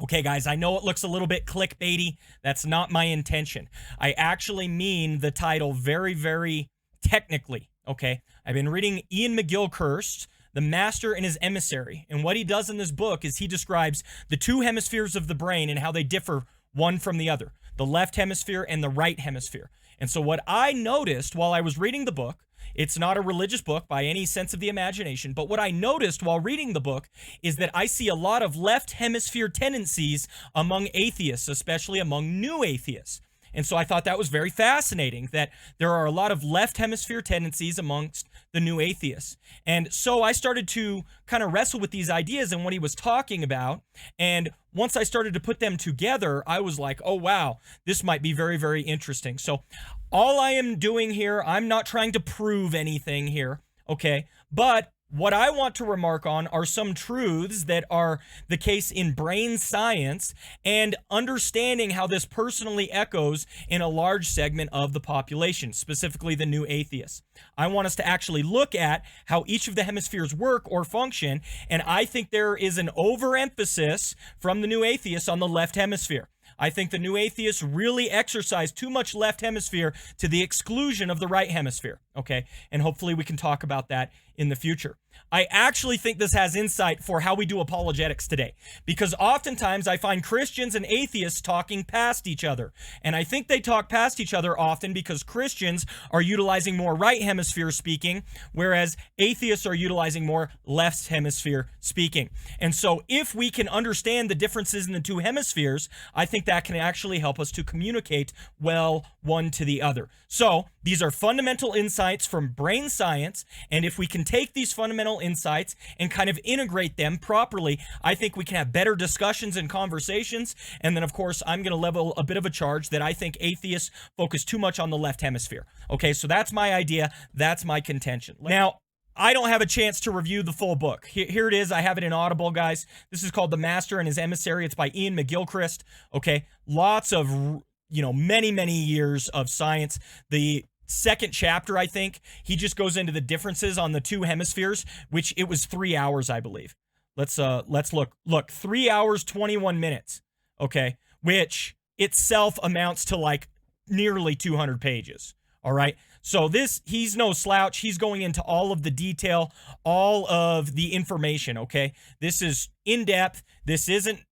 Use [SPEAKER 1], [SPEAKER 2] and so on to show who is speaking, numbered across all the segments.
[SPEAKER 1] Okay, guys, I know it looks a little bit clickbaity. That's not my intention. I actually mean the title very, very technically, okay? I've been reading Iain McGilchrist, The Master and His Emissary, and what he does in this book is he describes the two hemispheres of the brain and how they differ one from the other, the left hemisphere and the right hemisphere. And so what I noticed while I was reading the book, it's not a religious book by any sense of the imagination, but what I noticed while reading the book is that I see a lot of left hemisphere tendencies among atheists, especially among new atheists. And so I thought that was very fascinating, that there are a lot of left hemisphere tendencies amongst the new atheists. And so I started to kind of wrestle with these ideas and what he was talking about. And once I started to put them together, I was like, oh, wow, this might be very, very interesting. So all I am doing here, I'm not trying to prove anything here, okay? But what I want to remark on are some truths that are the case in brain science and understanding how this personally echoes in a large segment of the population, specifically the new atheists. I want us to actually look at how each of the hemispheres work or function, and I think there is an overemphasis from the new atheists on the left hemisphere. I think the new atheists really exercise too much left hemisphere to the exclusion of the right hemisphere, okay? And hopefully we can talk about that in the future. I actually think this has insight for how we do apologetics today, because oftentimes I find Christians and atheists talking past each other. And I think they talk past each other often because Christians are utilizing more right hemisphere speaking, whereas atheists are utilizing more left hemisphere speaking. And so if we can understand the differences in the two hemispheres, I think that can actually help us to communicate well one to the other. So these are fundamental insights from brain science, and if we can take these fundamental insights and kind of integrate them properly, I think we can have better discussions and conversations. And then, of course, I'm going to level a bit of a charge that I think atheists focus too much on the left hemisphere. Okay, so that's my idea. That's my contention. Now, I don't have a chance to review the full book. Here it is. I have it in Audible, guys. This is called The Master and His Emissary. It's by Iain McGilchrist. Okay, lots of, many, many years of science. The second chapter, I think, he just goes into the differences on the two hemispheres, which it was 3 hours, I believe. Let's look, 3 hours, 21 minutes. Okay, which itself amounts to like nearly 200 pages. All right. So he's no slouch. He's going into all of the detail, all of the information. Okay. This is in depth. This isn't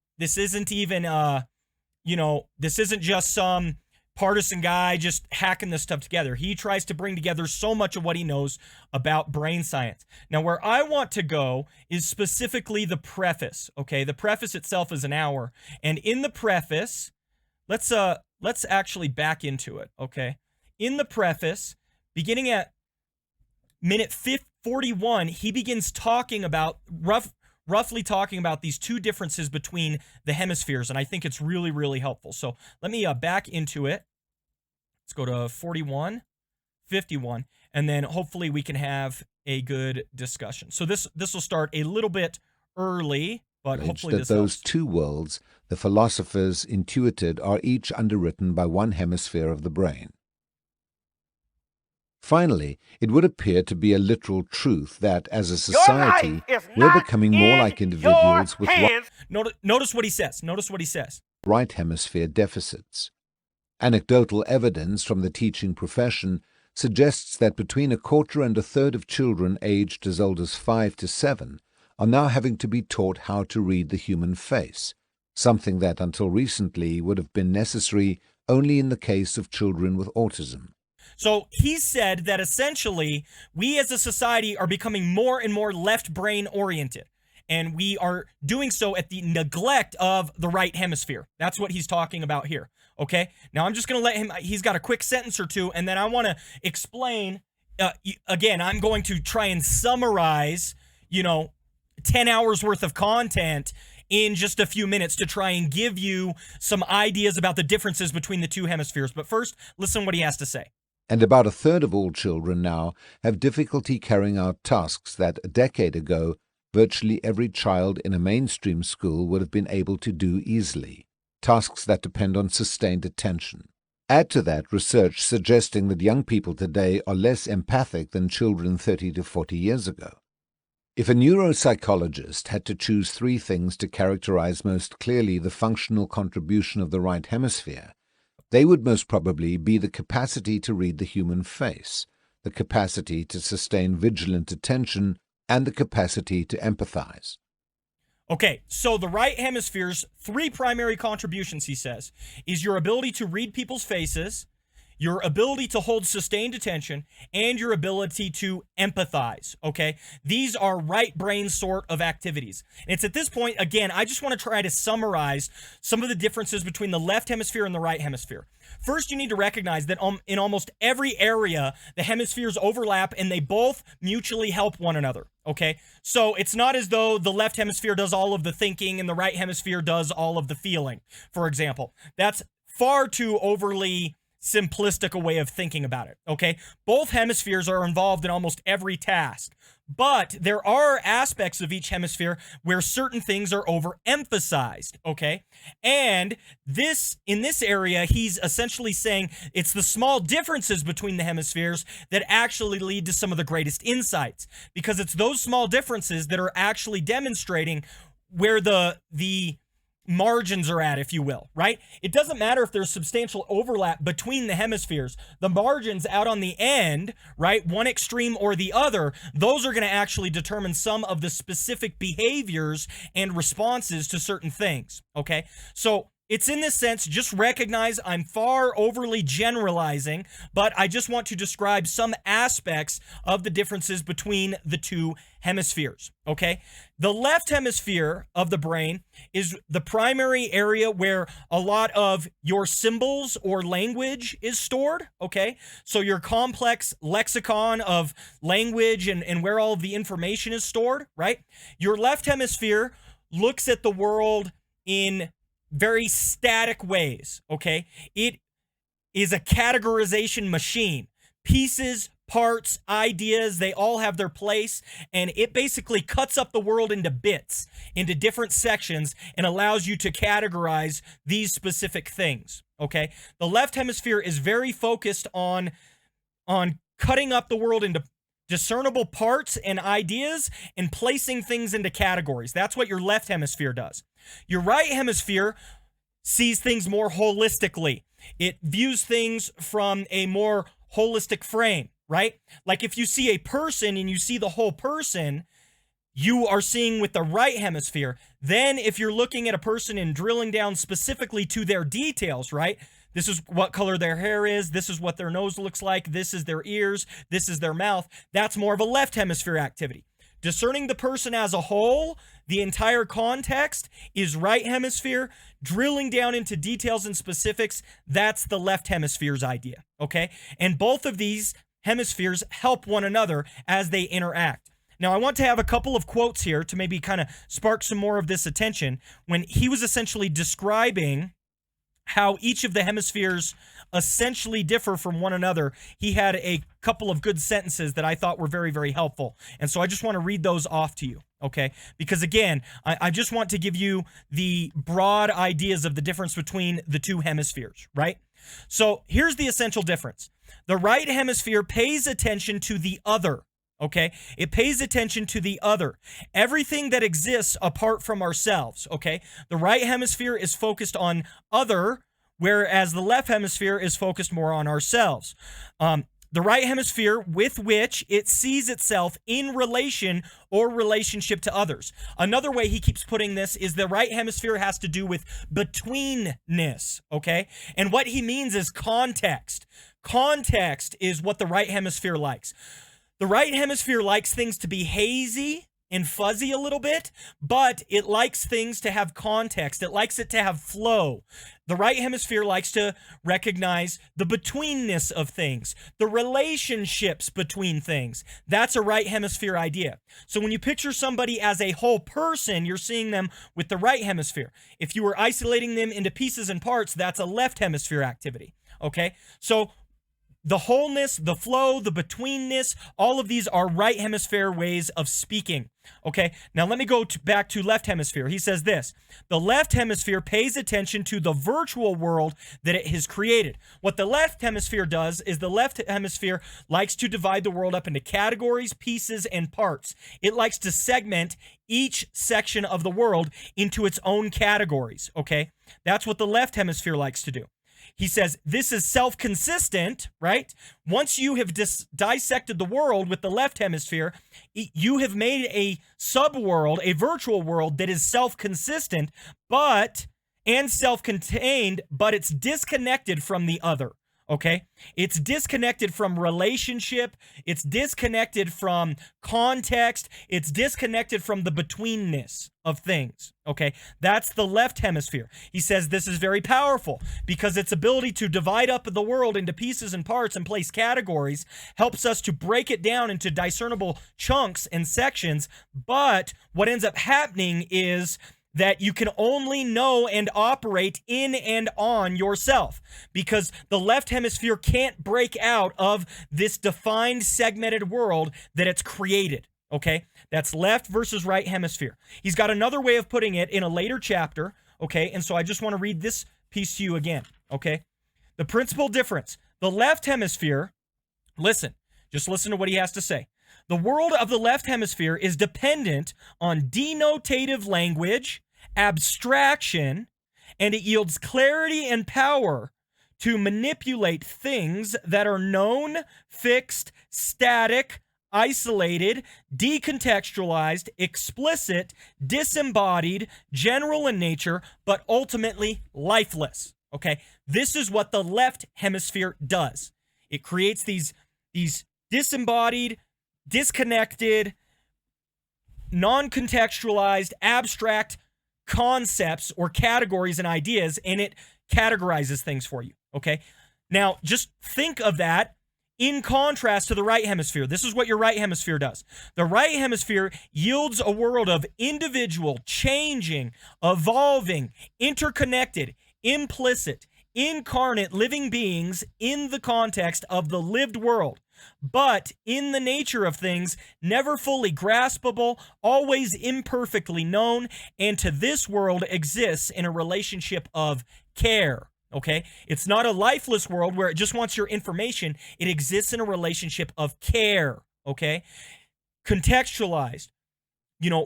[SPEAKER 1] even, this isn't just some partisan guy just hacking this stuff together. He tries to bring together so much of what he knows about brain science. Now, where I want to go is specifically the preface. Okay. The preface itself is an hour. And in the preface, let's actually back into it. Okay. In the preface, beginning at minute 41, he begins talking about, roughly talking about these two differences between the hemispheres, and I think it's really, really helpful. So let me back into it. Let's go to 41, 51, and then hopefully we can have a good discussion. So this will start a little bit early, but hopefully this
[SPEAKER 2] those
[SPEAKER 1] helps.
[SPEAKER 2] Two worlds, the philosophers intuited, are each underwritten by one hemisphere of the brain. Finally, it would appear to be a literal truth that, as a society, we're becoming more like individuals with
[SPEAKER 1] Notice what he says. Notice what he says.
[SPEAKER 2] Right hemisphere deficits. Anecdotal evidence from the teaching profession suggests that between a quarter and a third of children aged as old as 5 to 7 are now having to be taught how to read the human face, something that until recently would have been necessary only in the case of children with autism.
[SPEAKER 1] So he said that essentially we as a society are becoming more and more left brain oriented, and we are doing so at the neglect of the right hemisphere. That's what he's talking about here. Okay. Now I'm just going to let him, he's got a quick sentence or two, and then I want to explain, again, I'm going to try and summarize, 10 hours worth of content in just a few minutes to try and give you some ideas about the differences between the two hemispheres. But first, listen what he has to say.
[SPEAKER 2] And about a third of all children now have difficulty carrying out tasks that a decade ago virtually every child in a mainstream school would have been able to do easily, tasks that depend on sustained attention. Add to that research suggesting that young people today are less empathic than children 30 to 40 years ago. If a neuropsychologist had to choose three things to characterize most clearly the functional contribution of the right hemisphere, they would most probably be the capacity to read the human face, the capacity to sustain vigilant attention, and the capacity to empathize.
[SPEAKER 1] Okay, so the right hemisphere's three primary contributions, he says, is your ability to read people's faces, your ability to hold sustained attention, and your ability to empathize, okay? These are right brain sort of activities. And it's at this point, again, I just want to try to summarize some of the differences between the left hemisphere and the right hemisphere. First, you need to recognize that in almost every area, the hemispheres overlap and they both mutually help one another, okay? So it's not as though the left hemisphere does all of the thinking and the right hemisphere does all of the feeling, for example. That's far too overly simplistic a way of thinking about it, okay? Both hemispheres are involved in almost every task, but there are aspects of each hemisphere where certain things are overemphasized, okay? And in this area, he's essentially saying it's the small differences between the hemispheres that actually lead to some of the greatest insights, because it's those small differences that are actually demonstrating where the margins are at, if you will, right? It doesn't matter if there's substantial overlap between the hemispheres. The margins out on the end, right, one extreme or the other, those are going to actually determine some of the specific behaviors and responses to certain things, okay? So it's in this sense, just recognize I'm far overly generalizing, but I just want to describe some aspects of the differences between the two hemispheres, okay? The left hemisphere of the brain is the primary area where a lot of your symbols or language is stored, okay? So your complex lexicon of language and where all of the information is stored, right? Your left hemisphere looks at the world in very static ways, okay? It is a categorization machine. Pieces, parts, ideas, they all have their place, and it basically cuts up the world into bits, into different sections, and allows you to categorize these specific things, okay? The left hemisphere is very focused on cutting up the world into discernible parts and ideas and placing things into categories. That's what your left hemisphere does. Your right hemisphere sees things more holistically. It views things from a more holistic frame, right? Like if you see a person and you see the whole person, you are seeing with the right hemisphere. Then if you're looking at a person and drilling down specifically to their details, right? This is what color their hair is. This is what their nose looks like. This is their ears. This is their mouth. That's more of a left hemisphere activity. Discerning the person as a whole, the entire context, is right hemisphere. Drilling down into details and specifics, that's the left hemisphere's idea, okay? And both of these hemispheres help one another as they interact. Now, I want to have a couple of quotes here to maybe kind of spark some more of this attention. When he was essentially describing how each of the hemispheres essentially differ from one another, he had a couple of good sentences that I thought were very, very helpful. And so I just want to read those off to you, okay? Because again, I just want to give you the broad ideas of the difference between the two hemispheres, right? So here's the essential difference. The right hemisphere pays attention to the other, okay? It pays attention to the other. Everything that exists apart from ourselves, okay? The right hemisphere is focused on other, whereas the left hemisphere is focused more on ourselves. The right hemisphere with which it sees itself in relation or relationship to others. Another way he keeps putting this is the right hemisphere has to do with betweenness, okay? And what he means is context. Context is what the right hemisphere likes. The right hemisphere likes things to be hazy and fuzzy a little bit, but it likes things to have context. It likes it to have flow. The right hemisphere likes to recognize the betweenness of things, the relationships between things. That's a right hemisphere idea. So when you picture somebody as a whole person, you're seeing them with the right hemisphere. If you were isolating them into pieces and parts, that's a left hemisphere activity, okay? So the wholeness, the flow, the betweenness, all of these are right hemisphere ways of speaking. Okay, now let me go back to left hemisphere. He says this: the left hemisphere pays attention to the virtual world that it has created. What the left hemisphere does is the left hemisphere likes to divide the world up into categories, pieces, and parts. It likes to segment each section of the world into its own categories. Okay, that's what the left hemisphere likes to do. He says this is self-consistent, right? Once you have dissected the world with the left hemisphere, you have made a sub-world, a virtual world that is self-consistent, and self-contained, but it's disconnected from the other. Okay, it's disconnected from relationship, it's disconnected from context, it's disconnected from the betweenness of things. Okay, that's the left hemisphere. He says this is very powerful because its ability to divide up the world into pieces and parts and place categories helps us to break it down into discernible chunks and sections. But what ends up happening is that you can only know and operate in and on yourself, because the left hemisphere can't break out of this defined segmented world that it's created. Okay, that's left versus right hemisphere. He's got another way of putting it in a later chapter. Okay, and so I just want to read this piece to you again. Okay, the principal difference: the left hemisphere, just listen to what he has to say. The world of the left hemisphere is dependent on denotative language, abstraction, and it yields clarity and power to manipulate things that are known, fixed, static, isolated, decontextualized, explicit, disembodied, general in nature, but ultimately lifeless. Okay, this is what the left hemisphere does. It creates these disembodied, disconnected, non-contextualized, abstract concepts or categories and ideas, and it categorizes things for you. Okay, now just think of that in contrast to the right hemisphere. This is what your right hemisphere does. The right hemisphere yields a world of individual, changing, evolving, interconnected, implicit, incarnate living beings in the context of the lived world, but in the nature of things, never fully graspable, always imperfectly known, and to this world exists in a relationship of care. Okay? It's not a lifeless world where it just wants your information. It exists in a relationship of care. Okay? Contextualized,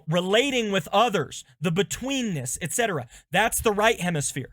[SPEAKER 1] relating with others, the betweenness, etc. That's the right hemisphere.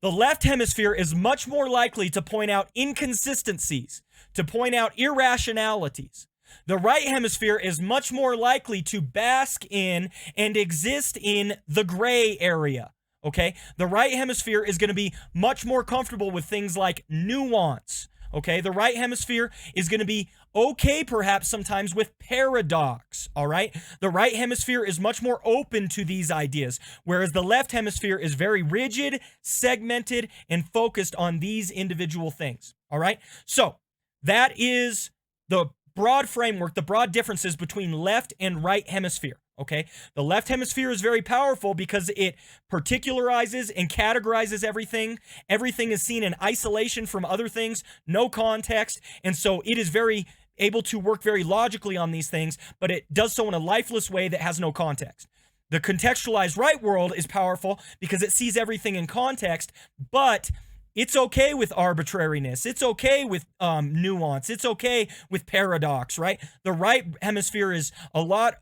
[SPEAKER 1] The left hemisphere is much more likely to point out inconsistencies, to point out irrationalities. The right hemisphere is much more likely to bask in and exist in the gray area. Okay? The right hemisphere is going to be much more comfortable with things like nuance. Okay? The right hemisphere is going to be okay perhaps sometimes with paradox. All right? The right hemisphere is much more open to these ideas, whereas the left hemisphere is very rigid, segmented, and focused on these individual things. All right? So that is the broad framework, the broad differences between left and right hemisphere. Okay, the left hemisphere is very powerful because it particularizes and categorizes everything. Everything is seen in isolation from other things, no context, and so it is very able to work very logically on these things, but it does so in a lifeless way that has no context. The contextualized right world is powerful because it sees everything in context, but it's okay with arbitrariness. It's okay with nuance. It's okay with paradox, right? The right hemisphere is a lot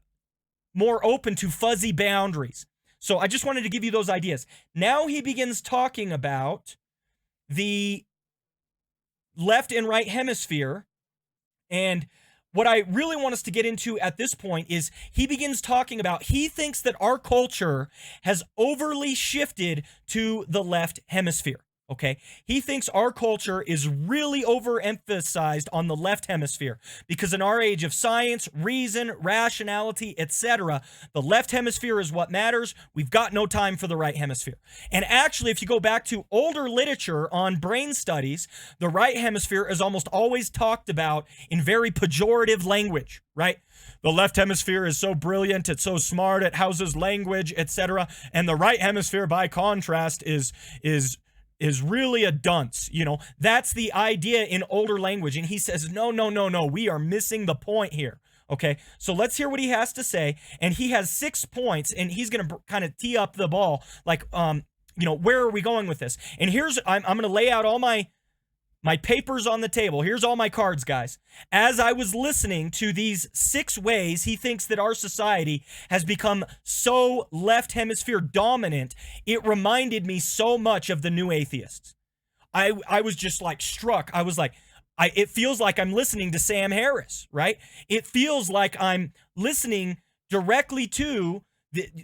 [SPEAKER 1] more open to fuzzy boundaries. So I just wanted to give you those ideas. Now he begins talking about the left and right hemisphere. And what I really want us to get into at this point is he begins talking about, he thinks that our culture has overly shifted to the left hemisphere. Okay, he thinks our culture is really overemphasized on the left hemisphere because in our age of science, reason, rationality, etc., the left hemisphere is what matters. We've got no time for the right hemisphere. And actually, if you go back to older literature on brain studies, the right hemisphere is almost always talked about in very pejorative language, right? The left hemisphere is so brilliant, it's so smart, it houses language, etc. And the right hemisphere, by contrast, is is really a dunce. That's the idea in older language. And he says, no, we are missing the point here. Okay, so let's hear what he has to say. And he has 6 points, and he's going to kind of tee up the ball, like, where are we going with this? And I'm going to lay out all my papers on the table. Here's all my cards, guys. As I was listening to these 6 ways he thinks that our society has become so left hemisphere dominant, it reminded me so much of the new atheists. I was just like struck. I was like, it feels like I'm listening to Sam Harris, right? It feels like I'm listening directly to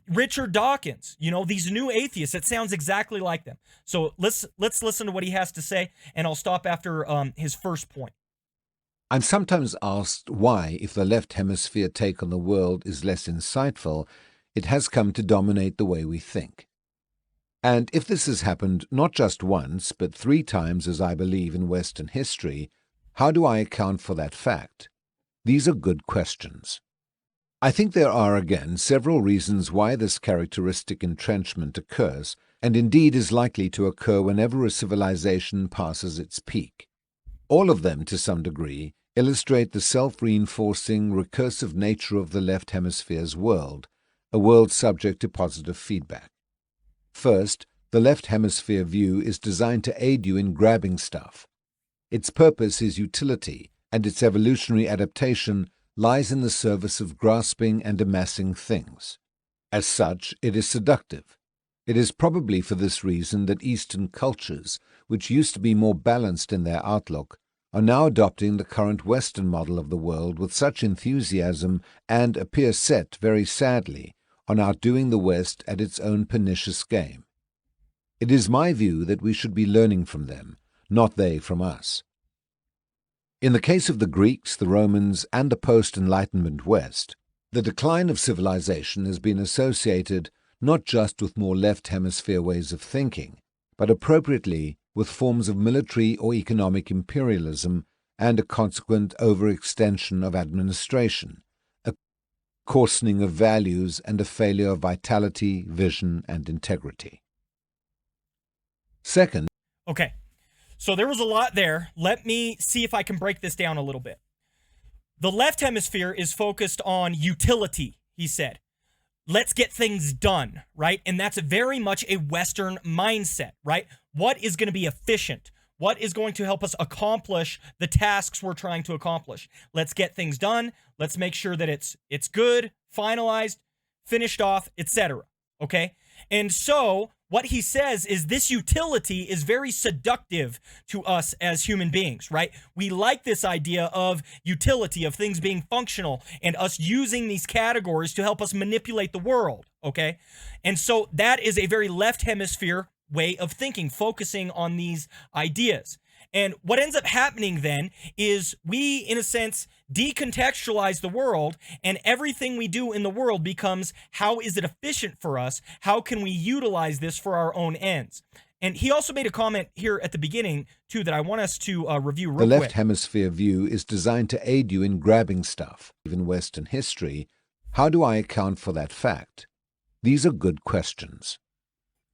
[SPEAKER 1] Richard Dawkins, these new atheists. It sounds exactly like them. So let's listen to what he has to say, and I'll stop after his first point.
[SPEAKER 2] I'm sometimes asked why, if the left hemisphere take on the world is less insightful, it has come to dominate the way we think. And if this has happened not just once, but 3 times, as I believe, in Western history, how do I account for that fact? These are good questions. I think there are, again, several reasons why this characteristic entrenchment occurs, and indeed is likely to occur whenever a civilization passes its peak. All of them, to some degree, illustrate the self-reinforcing, recursive nature of the left hemisphere's world, a world subject to positive feedback. First, the left hemisphere view is designed to aid you in grabbing stuff. Its purpose is utility, and its evolutionary adaptation lies in the service of grasping and amassing things. As such, it is seductive. It is probably for this reason that Eastern cultures, which used to be more balanced in their outlook, are now adopting the current Western model of the world with such enthusiasm and appear set, very sadly, on outdoing the West at its own pernicious game. It is my view that we should be learning from them, not they from us. In the case of the Greeks, the Romans, and the post-Enlightenment West, the decline of civilization has been associated not just with more left hemisphere ways of thinking, but appropriately with forms of military or economic imperialism and a consequent overextension of administration, a coarsening of values, and a failure of vitality, vision, and integrity. Second,
[SPEAKER 1] okay, so there was a lot there. Let me see if I can break this down a little bit. The left hemisphere is focused on utility, he said. Let's get things done, right? And that's very much a Western mindset, right? What is going to be efficient? What is going to help us accomplish the tasks we're trying to accomplish? Let's get things done. Let's make sure that it's good, finalized, finished off, etc. Okay? And so what he says is this utility is very seductive to us as human beings, right? We like this idea of utility, of things being functional, and us using these categories to help us manipulate the world, okay? And so that is a very left hemisphere way of thinking, focusing on these ideas. And what ends up happening then is we, in a sense, decontextualize the world, and everything we do in the world becomes, how is it efficient for us? How can we utilize this for our own ends? And he also made a comment here at the beginning, too, that I want us to review real quick.
[SPEAKER 2] The left hemisphere view is designed to aid you in grabbing stuff. In Western history, how do I account for that fact? These are good questions.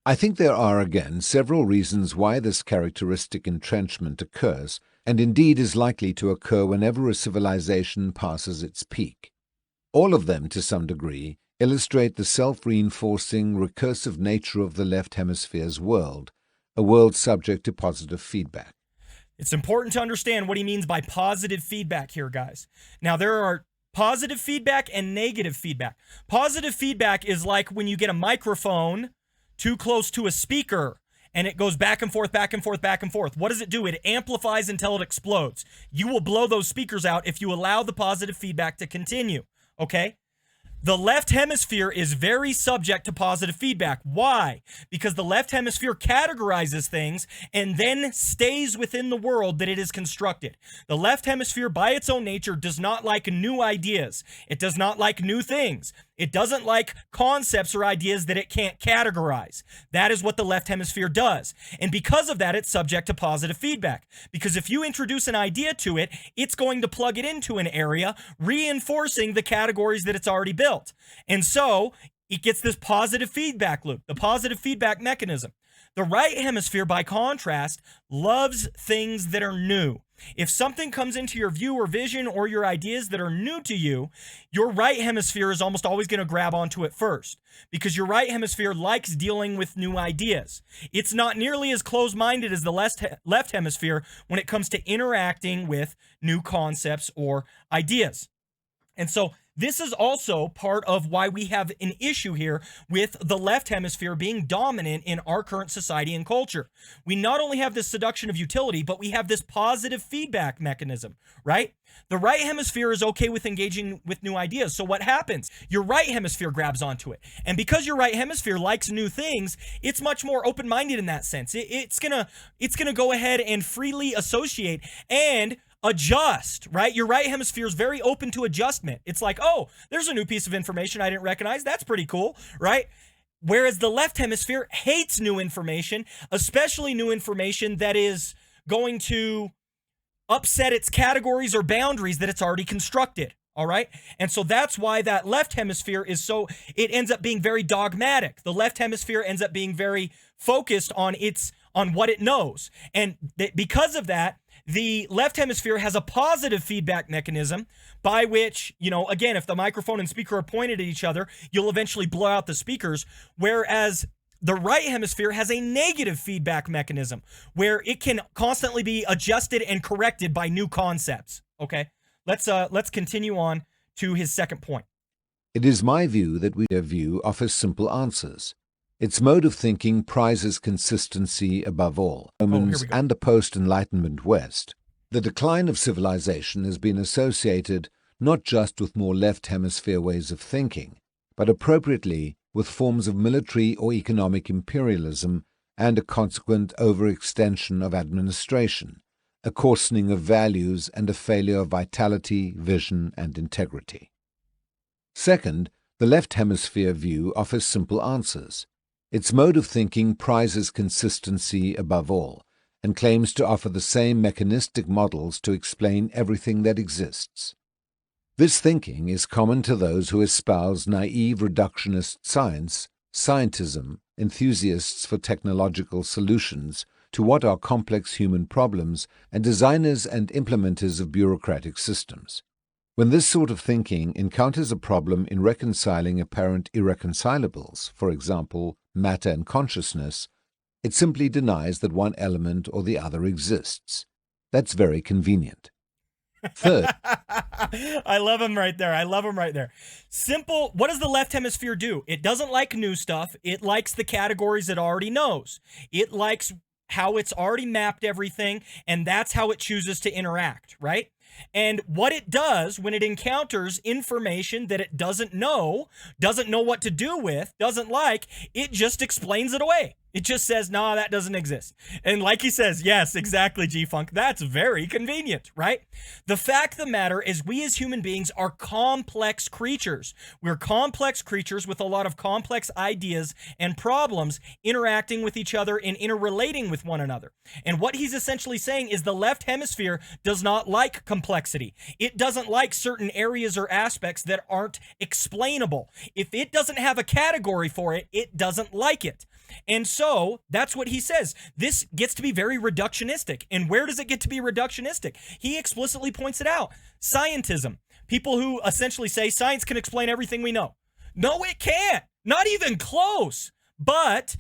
[SPEAKER 2] I think there are, again, several reasons why this characteristic entrenchment occurs, and indeed is likely to occur whenever a civilization passes its peak. All of them, to some degree, illustrate the self-reinforcing, recursive nature of the left hemisphere's world, a world subject to positive feedback.
[SPEAKER 1] It's important to understand what he means by positive feedback here, guys. Now, there are positive feedback and negative feedback. Positive feedback is like when you get a microphone too close to a speaker, and it goes back and forth, back and forth, back and forth. What does it do? It amplifies until it explodes. You will blow those speakers out if you allow the positive feedback to continue, okay? The left hemisphere is very subject to positive feedback. Why? Because the left hemisphere categorizes things and then stays within the world that it is constructed. The left hemisphere, by its own nature, does not like new ideas. It does not like new things. It doesn't like concepts or ideas that it can't categorize. That is what the left hemisphere does. And because of that, it's subject to positive feedback. Because if you introduce an idea to it, it's going to plug it into an area, reinforcing the categories that it's already built. And so it gets this positive feedback loop, the positive feedback mechanism. The right hemisphere, by contrast, loves things that are new. If something comes into your view or vision or your ideas that are new to you, your right hemisphere is almost always going to grab onto it first, because your right hemisphere likes dealing with new ideas. It's not nearly as closed-minded as the left hemisphere when it comes to interacting with new concepts or ideas. And so this is also part of why we have an issue here with the left hemisphere being dominant in our current society and culture. We not only have this seduction of utility, but we have this positive feedback mechanism, right? The right hemisphere is okay with engaging with new ideas. So what happens? Your right hemisphere grabs onto it. And because your right hemisphere likes new things, it's much more open-minded in that sense. It's gonna go ahead and freely associate and adjust, right? Your right hemisphere is very open to adjustment. It's like, oh, there's a new piece of information I didn't recognize. That's pretty cool, right? Whereas the left hemisphere hates new information, especially new information that is going to upset its categories or boundaries that it's already constructed. All right. And so that's why that left hemisphere it ends up being very dogmatic. The left hemisphere ends up being very focused on what it knows. And because of that, the left hemisphere has a positive feedback mechanism by which, again, if the microphone and speaker are pointed at each other, you'll eventually blow out the speakers. Whereas the right hemisphere has a negative feedback mechanism where it can constantly be adjusted and corrected by new concepts. Okay, let's continue on to his second point.
[SPEAKER 2] It is my view that our view offers simple answers. Its mode of thinking prizes consistency above all. Romans and the post-Enlightenment West. The decline of civilization has been associated not just with more left hemisphere ways of thinking, but appropriately with forms of military or economic imperialism and a consequent overextension of administration, a coarsening of values and a failure of vitality, vision, and integrity. Second, the left hemisphere view offers simple answers. Its mode of thinking prizes consistency above all, and claims to offer the same mechanistic models to explain everything that exists. This thinking is common to those who espouse naive reductionist science, scientism, enthusiasts for technological solutions to what are complex human problems, and designers and implementers of bureaucratic systems. When this sort of thinking encounters a problem in reconciling apparent irreconcilables, for example, matter and consciousness, it simply denies that one element or the other exists. That's very convenient. Third,
[SPEAKER 1] I love him right there. Simple. What does the left hemisphere do? It doesn't like new stuff. It likes the categories it already knows. It likes how it's already mapped everything, and that's how it chooses to interact, right? And what it does when it encounters information that it doesn't know what to do with, doesn't like, it just explains it away. It just says, no, that doesn't exist. And like he says, yes, exactly, G-Funk. That's very convenient, right? The fact of the matter is we as human beings are complex creatures. We're complex creatures with a lot of complex ideas and problems interacting with each other and interrelating with one another. And what he's essentially saying is the left hemisphere does not like complexity. It doesn't like certain areas or aspects that aren't explainable. If it doesn't have a category for it, it doesn't like it. And so that's what he says. This gets to be very reductionistic. And where does it get to be reductionistic? He explicitly points it out. Scientism. People who essentially say science can explain everything we know. No, it can't. Not even close. But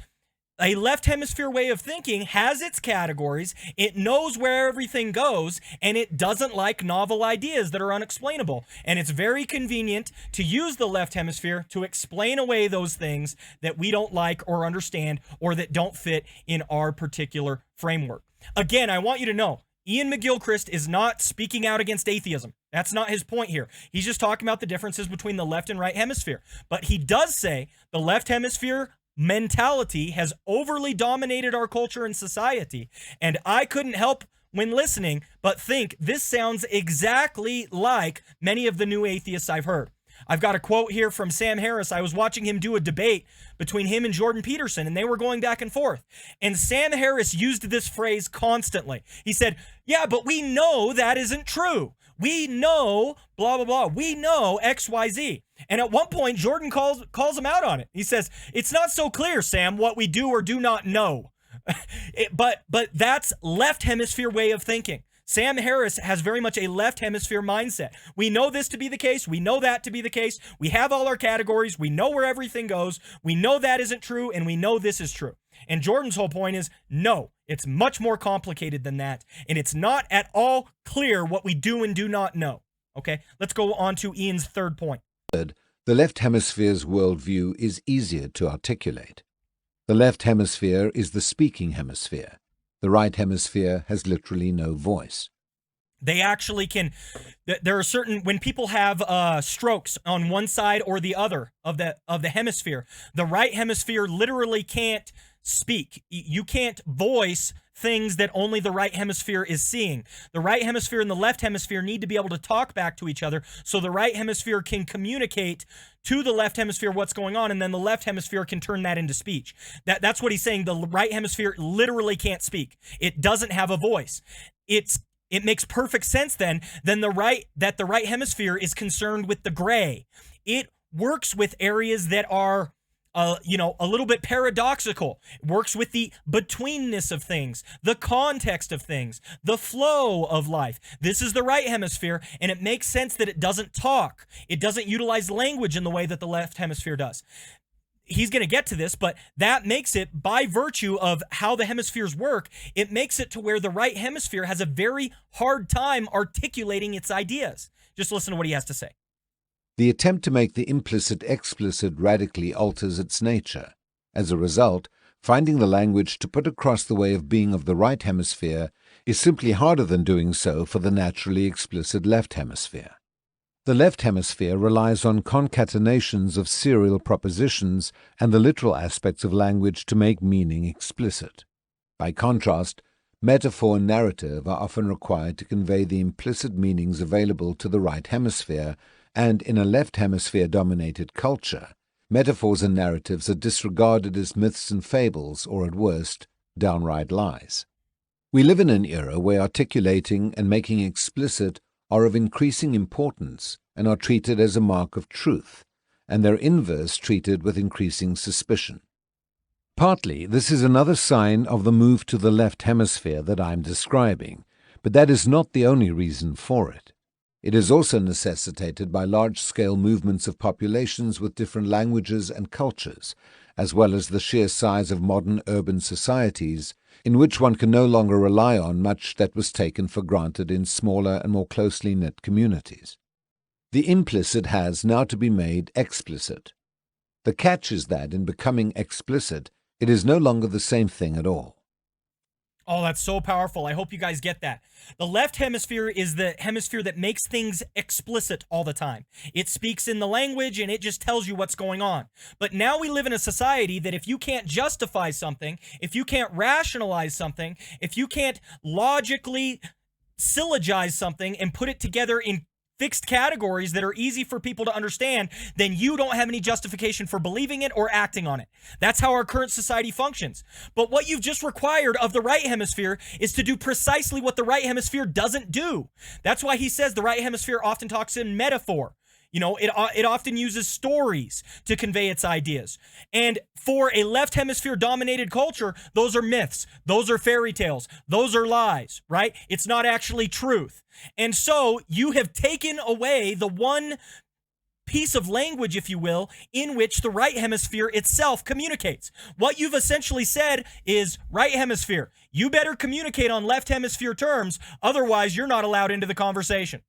[SPEAKER 1] a left hemisphere way of thinking has its categories, it knows where everything goes, and it doesn't like novel ideas that are unexplainable. And it's very convenient to use the left hemisphere to explain away those things that we don't like or understand or that don't fit in our particular framework. Again, I want you to know, Iain McGilchrist is not speaking out against atheism. That's not his point here. He's just talking about the differences between the left and right hemisphere. But he does say the left hemisphere mentality has overly dominated our culture and society. And I couldn't help when listening but think this sounds exactly like many of the new atheists I've heard. I've got a quote here from Sam Harris. I was watching him do a debate between him and Jordan Peterson, and they were going back and forth. And Sam Harris used this phrase constantly. He said, yeah, but we know that isn't true. We know blah, blah, blah. We know XYZ. And at one point, Jordan calls him out on it. He says, it's not so clear, Sam, what we do or do not know. But that's left hemisphere way of thinking. Sam Harris has very much a left hemisphere mindset. We know this to be the case. We know that to be the case. We have all our categories. We know where everything goes. We know that isn't true, and we know this is true. And Jordan's whole point is, no, it's much more complicated than that, and it's not at all clear what we do and do not know. Okay, let's go on to Ian's third point.
[SPEAKER 2] The left hemisphere's worldview is easier to articulate. The left hemisphere is the speaking hemisphere. The right hemisphere has literally no voice.
[SPEAKER 1] They actually can, there are certain, when people have strokes on one side or the other of the hemisphere, the right hemisphere literally can't speak. You can't voice things that only the right hemisphere is seeing. The right hemisphere and the left hemisphere need to be able to talk back to each other so the right hemisphere can communicate to the left hemisphere what's going on, and then the left hemisphere can turn that into speech. That's what he's saying. The right hemisphere literally can't speak. It doesn't have a voice. It makes perfect sense then the right hemisphere is concerned with the gray. It works with areas that are a little bit paradoxical. It works with the betweenness of things, the context of things, the flow of life. This is the right hemisphere, and it makes sense that it doesn't talk. It doesn't utilize language in the way that the left hemisphere does. He's going to get to this, but that makes it, by virtue of how the hemispheres work, it makes it to where the right hemisphere has a very hard time articulating its ideas. Just listen to what he has to say.
[SPEAKER 2] The attempt to make the implicit explicit radically alters its nature. As a result, finding the language to put across the way of being of the right hemisphere is simply harder than doing so for the naturally explicit left hemisphere. The left hemisphere relies on concatenations of serial propositions and the literal aspects of language to make meaning explicit. By contrast, metaphor and narrative are often required to convey the implicit meanings available to the right hemisphere, and in a left hemisphere-dominated culture, metaphors and narratives are disregarded as myths and fables, or at worst, downright lies. We live in an era where articulating and making explicit are of increasing importance and are treated as a mark of truth, and their inverse treated with increasing suspicion. Partly, this is another sign of the move to the left hemisphere that I'm describing, but that is not the only reason for it. It is also necessitated by large-scale movements of populations with different languages and cultures, as well as the sheer size of modern urban societies, in which one can no longer rely on much that was taken for granted in smaller and more closely knit communities. The implicit has now to be made explicit. The catch is that, in becoming explicit, it is no longer the same thing at all.
[SPEAKER 1] Oh, that's so powerful. I hope you guys get that. The left hemisphere is the hemisphere that makes things explicit all the time. It speaks in the language and it just tells you what's going on. But now we live in a society that if you can't justify something, if you can't rationalize something, if you can't logically syllogize something and put it together in fixed categories that are easy for people to understand, then you don't have any justification for believing it or acting on it. That's how our current society functions. But what you've just required of the right hemisphere is to do precisely what the right hemisphere doesn't do. That's why he says the right hemisphere often talks in metaphor. You know, it often uses stories to convey its ideas. And for a left hemisphere dominated culture, those are myths. Those are fairy tales. Those are lies, right? It's not actually truth. And so you have taken away the one piece of language, if you will, in which the right hemisphere itself communicates. What you've essentially said is, right hemisphere, you better communicate on left hemisphere terms, otherwise you're not allowed into the conversation.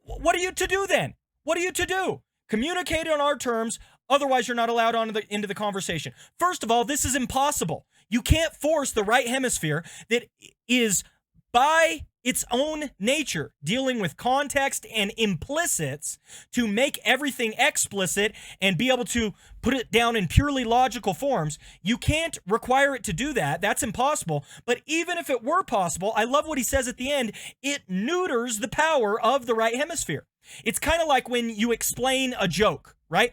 [SPEAKER 1] What are you to do then? What are you to do? Communicate on our terms, otherwise you're not allowed into the conversation. First of all, this is impossible. You can't force the right hemisphere that is, by its own nature, dealing with context and implicits, to make everything explicit and be able to put it down in purely logical forms. You can't require it to do that. That's impossible. But even if it were possible, I love what he says at the end, it neuters the power of the right hemisphere. It's kind of like when you explain a joke, right?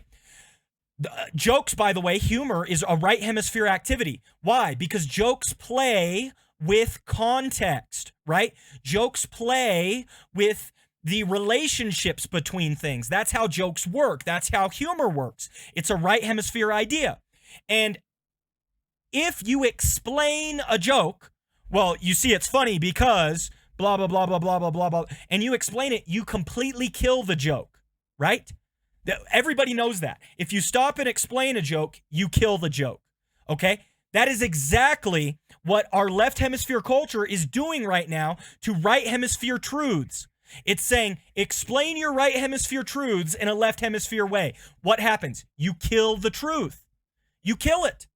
[SPEAKER 1] Jokes, by the way, humor is a right hemisphere activity. Why? Because jokes play with context, right? Jokes play with the relationships between things. That's how jokes work. That's how humor works. It's a right hemisphere idea. And if you explain a joke, well, you see it's funny because blah, blah, blah, blah, blah, blah, blah, blah, and you explain it, you completely kill the joke, right? Everybody knows that. If you stop and explain a joke, you kill the joke, okay? That is exactly what our left hemisphere culture is doing right now to right hemisphere truths. It's saying, explain your right hemisphere truths in a left hemisphere way. What happens? You kill the truth. You kill it.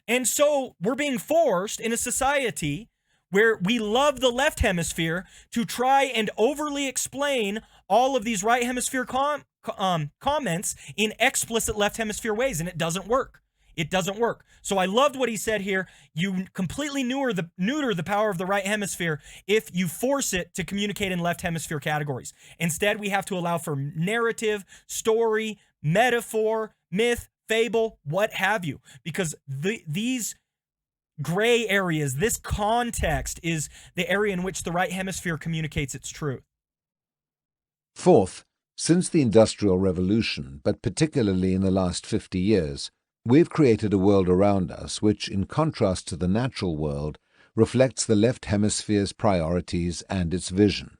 [SPEAKER 1] And so we're being forced in a society where we love the left hemisphere to try and overly explain all of these right hemisphere comments in explicit left hemisphere ways, and it doesn't work. It doesn't work. So I loved what he said here. You completely neuter the power of the right hemisphere if you force it to communicate in left hemisphere categories. Instead, we have to allow for narrative, story, metaphor, myth, fable, what have you, because these gray areas, this context is the area in which the right hemisphere communicates its truth.
[SPEAKER 2] Fourth, since the Industrial Revolution, but particularly in the last 50 years, we've created a world around us which, in contrast to the natural world, reflects the left hemisphere's priorities and its vision.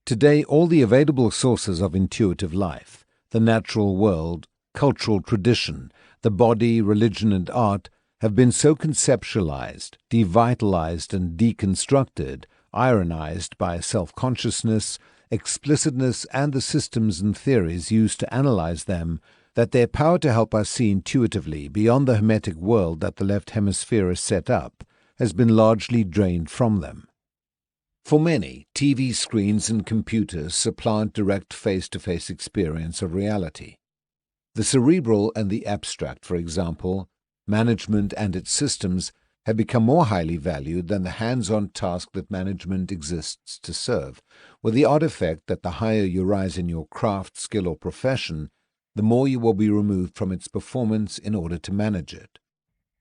[SPEAKER 2] Today, all the available sources of intuitive life, the natural world, cultural tradition, the body, religion, and art have been so conceptualized, devitalized, and deconstructed, ironized by self-consciousness, explicitness, and the systems and theories used to analyze them, that their power to help us see intuitively beyond the hermetic world that the left hemisphere has set up has been largely drained from them. For many, TV screens and computers supplant direct face-to-face experience of reality. The cerebral and the abstract, for example, management and its systems have become more highly valued than the hands-on task that management exists to serve, with the odd effect that the higher you rise in your craft, skill, or profession, the more you will be removed from its performance in order to manage it.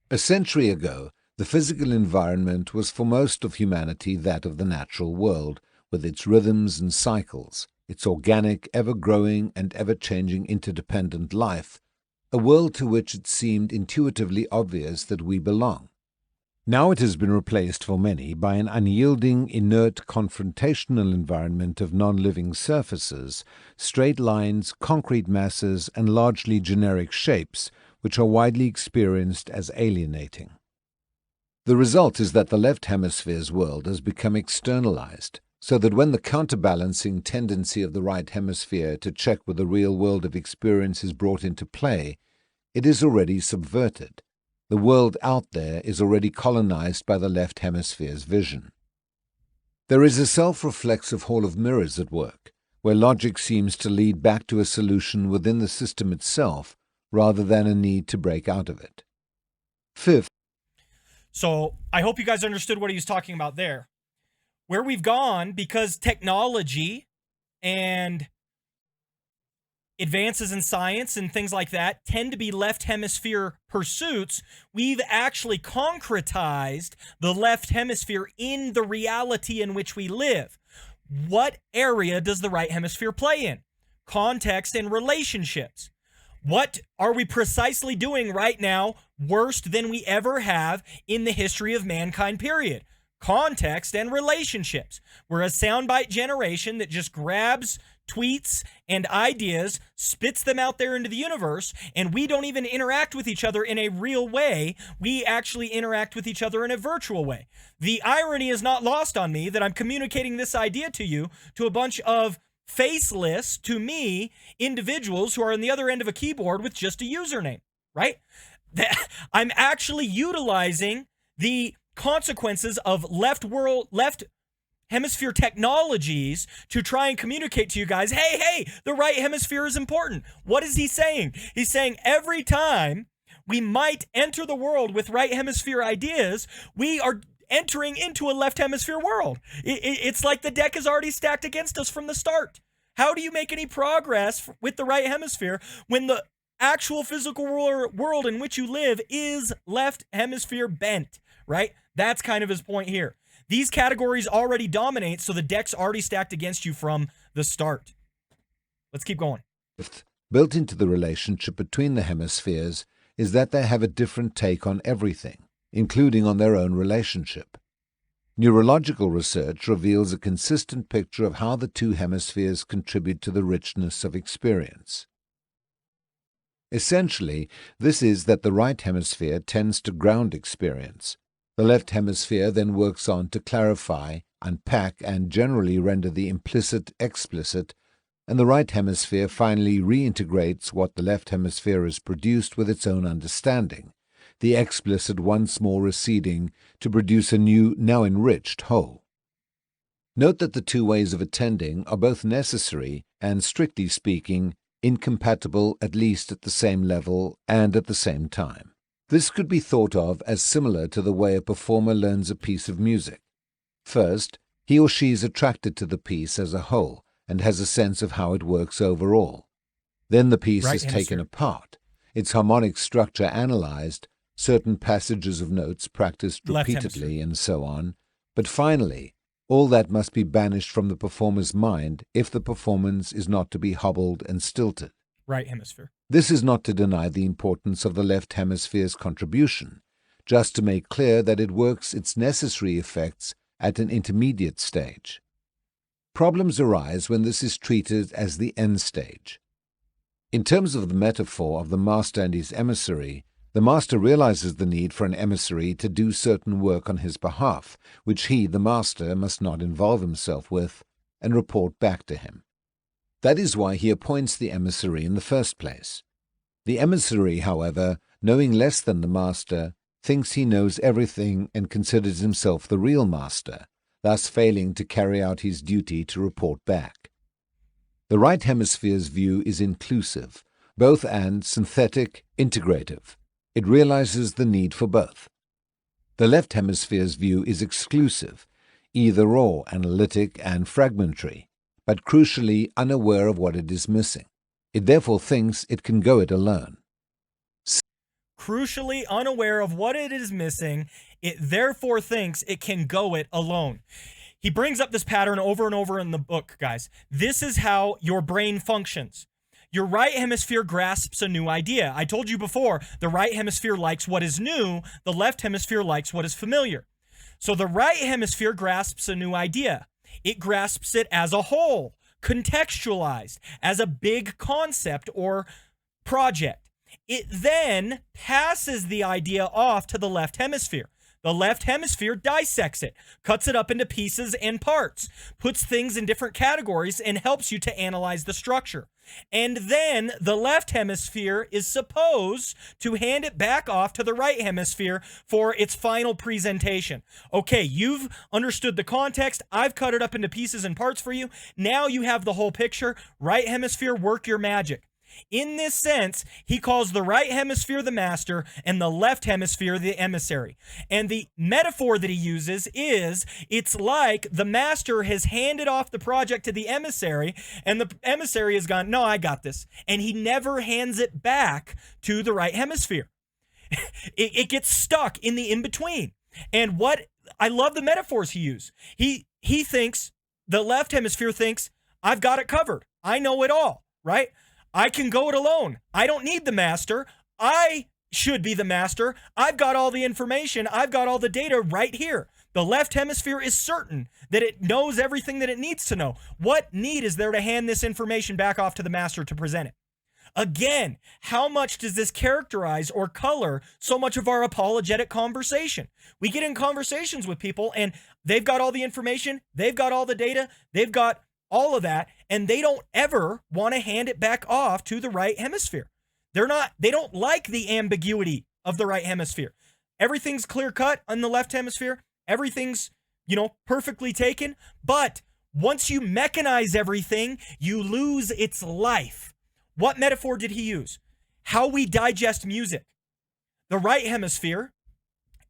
[SPEAKER 2] A century ago, the physical environment was for most of humanity that of the natural world, with its rhythms and cycles, its organic, ever-growing and ever-changing interdependent life, a world to which it seemed intuitively obvious that we belong. Now it has been replaced for many by an unyielding, inert, confrontational environment of non-living surfaces, straight lines, concrete masses, and largely generic shapes, which are widely experienced as alienating. The result is that the left hemisphere's world has become externalized, so that when the counterbalancing tendency of the right hemisphere to check with the real world of experience is brought into play, it is already subverted. The world out there is already colonized by the left hemisphere's vision. There is a self-reflexive hall of mirrors at work, where logic seems to lead back to a solution within the system itself, rather than a need to break out of it. Fifth.
[SPEAKER 1] So I hope you guys understood what he was talking about there. Where we've gone, because technology and advances in science and things like that tend to be left hemisphere pursuits, we've actually concretized the left hemisphere in the reality in which we live. What area does the right hemisphere play in? Context and relationships. What are we precisely doing right now worse than we ever have in the history of mankind, period? Context and relationships. We're a soundbite generation that just grabs tweets and ideas, spits them out there into the universe, and we don't even interact with each other in a real way. We actually interact with each other in a virtual way. The irony is not lost on me that I'm communicating this idea to you, to a bunch of faceless, to me, individuals who are on the other end of a keyboard with just a username, right? I'm actually utilizing the consequences of left hemisphere technologies to try and communicate to you guys, hey, the right hemisphere is important. What is he saying? He's saying every time we might enter the world with right hemisphere ideas, we are entering into a left hemisphere world. It's like the deck is already stacked against us from the start. How do you make any progress with the right hemisphere when the actual physical world in which you live is left hemisphere bent, right? That's kind of his point here. These categories already dominate, so the deck's already stacked against you from the start. Let's keep going.
[SPEAKER 2] Built into the relationship between the hemispheres is that they have a different take on everything, including on their own relationship. Neurological research reveals a consistent picture of how the two hemispheres contribute to the richness of experience. Essentially, this is that the right hemisphere tends to ground experience. The left hemisphere then works on to clarify, unpack, and generally render the implicit explicit, and the right hemisphere finally reintegrates what the left hemisphere has produced with its own understanding, the explicit once more receding to produce a new, now enriched whole. Note that the two ways of attending are both necessary and, strictly speaking, incompatible at least at the same level and at the same time. This could be thought of as similar to the way a performer learns a piece of music. First, he or she is attracted to the piece as a whole and has a sense of how it works overall. Then the piece is taken apart, its harmonic structure analyzed, certain passages of notes practiced repeatedly, and so on. But finally, all that must be banished from the performer's mind if the performance is not to be hobbled and stilted.
[SPEAKER 1] Right hemisphere.
[SPEAKER 2] This is not to deny the importance of the left hemisphere's contribution, just to make clear that it works its necessary effects at an intermediate stage. Problems arise when this is treated as the end stage. In terms of the metaphor of the Master and His Emissary, the Master realizes the need for an emissary to do certain work on his behalf, which he, the Master, must not involve himself with, and report back to him. That is why he appoints the emissary in the first place. The emissary, however, knowing less than the Master, thinks he knows everything and considers himself the real Master, thus failing to carry out his duty to report back. The right hemisphere's view is inclusive, both and synthetic, integrative. It realizes the need for both. The left hemisphere's view is exclusive, either-or, analytic and fragmentary, but crucially unaware of what it is missing. It therefore thinks it can go it alone.
[SPEAKER 1] Crucially unaware of what it is missing, it therefore thinks it can go it alone. He brings up this pattern over and over in the book, guys. This is how your brain functions. Your right hemisphere grasps a new idea. I told you before, the right hemisphere likes what is new, the left hemisphere likes what is familiar. So the right hemisphere grasps a new idea. It grasps it as a whole, contextualized, as a big concept or project. It then passes the idea off to the left hemisphere. The left hemisphere dissects it, cuts it up into pieces and parts, puts things in different categories, and helps you to analyze the structure. And then the left hemisphere is supposed to hand it back off to the right hemisphere for its final presentation. Okay, you've understood the context. I've cut it up into pieces and parts for you. Now you have the whole picture. Right hemisphere, work your magic. In this sense, he calls the right hemisphere the master and the left hemisphere the emissary. And the metaphor that he uses is, it's like the master has handed off the project to the emissary, and the emissary has gone, no, I got this. And he never hands it back to the right hemisphere. It gets stuck in the in-between. And what I love the metaphors he used. He thinks, the left hemisphere thinks, I've got it covered. I know it all, right? I can go it alone. I don't need the master. I should be the master. I've got all the information. I've got all the data right here. The left hemisphere is certain that it knows everything that it needs to know. What need is there to hand this information back off to the master to present it? Again, how much does this characterize or color so much of our apologetic conversation? We get in conversations with people and they've got all the information. They've got all the data. They've got all of that, and they don't ever want to hand it back off to the right hemisphere. They don't like the ambiguity of the right hemisphere. Everything's clear cut on the left hemisphere. Everything's, perfectly taken. But once you mechanize everything, you lose its life. What metaphor did he use? How we digest music. The right hemisphere,